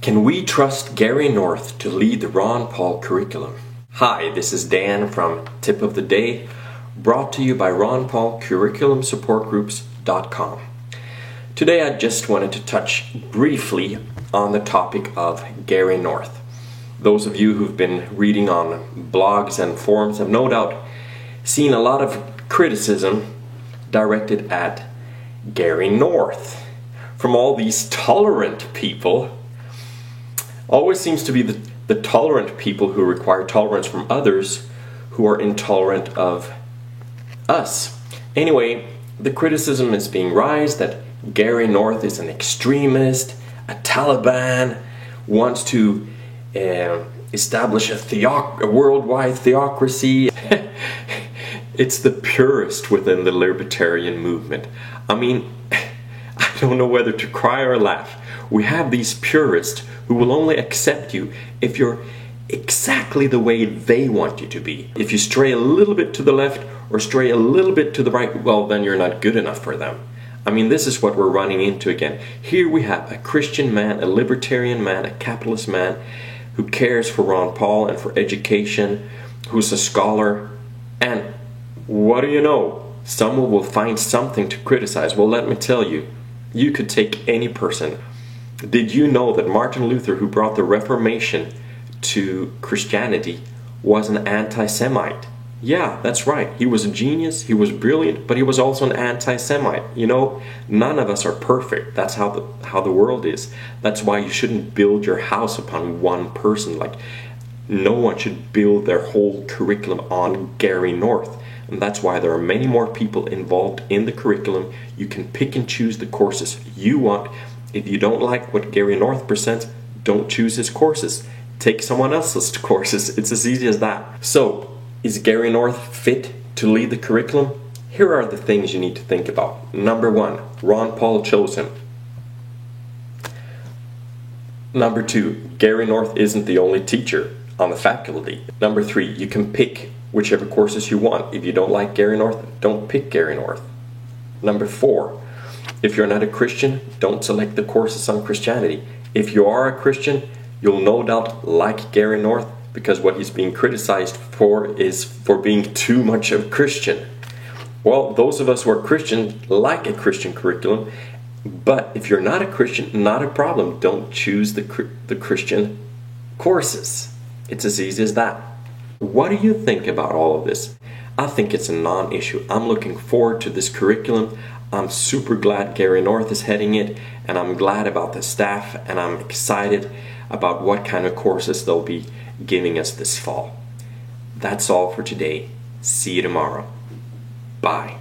Can we trust Gary North to lead the Ron Paul curriculum? Hi, this is Dan from Tip of the Day, brought to you by ronpaulcurriculumsupportgroups.com. Today I just wanted to touch briefly on the topic of Gary North. Those of you who've been reading on blogs and forums have no doubt seen a lot of criticism directed at Gary North from all these tolerant people. Always seems to be the tolerant people who require tolerance from others who are intolerant of us. Anyway, the criticism is being raised that Gary North is an extremist, a Taliban, wants to establish a worldwide theocracy. It's the purist within the libertarian movement. I mean, I don't know whether to cry or laugh. We have these purists who will only accept you if you're exactly the way they want you to be. If you stray a little bit to the left or stray a little bit to the right, well, then you're not good enough for them. I mean, this is what we're running into again. Here we have a Christian man, a libertarian man, a capitalist man who cares for Ron Paul and for education, who's a scholar, and what do you know? Someone will find something to criticize. Well, let me tell you, you could take any person. Did you know that Martin Luther, who brought the Reformation to Christianity, was an anti-Semite? Yeah, that's right. He was a genius, he was brilliant, but he was also an anti-Semite. You know, none of us are perfect. That's how the world is. That's why you shouldn't build your house upon one person. Like, no one should build their whole curriculum on Gary North. And that's why there are many more people involved in the curriculum. You can pick and choose the courses you want. If you don't like what Gary North presents, don't choose his courses. Take someone else's courses. It's as easy as that. So, is Gary North fit to lead the curriculum? Here are the things you need to think about. Number one, Ron Paul chose him. Number two, Gary North isn't the only teacher on the faculty. Number three, you can pick whichever courses you want. If you don't like Gary North, don't pick Gary North. Number four, if you're not a Christian, don't select the courses on Christianity. If you are a Christian, you'll no doubt like Gary North because what he's being criticized for is for being too much of a Christian. Well, those of us who are Christian like a Christian curriculum, but if you're not a Christian, not a problem. Don't choose the Christian courses. It's as easy as that. What do you think about all of this? I think it's a non-issue. I'm looking forward to this curriculum. I'm super glad Gary North is heading it, and I'm glad about the staff, and I'm excited about what kind of courses they'll be giving us this fall. That's all for today. See you tomorrow. Bye.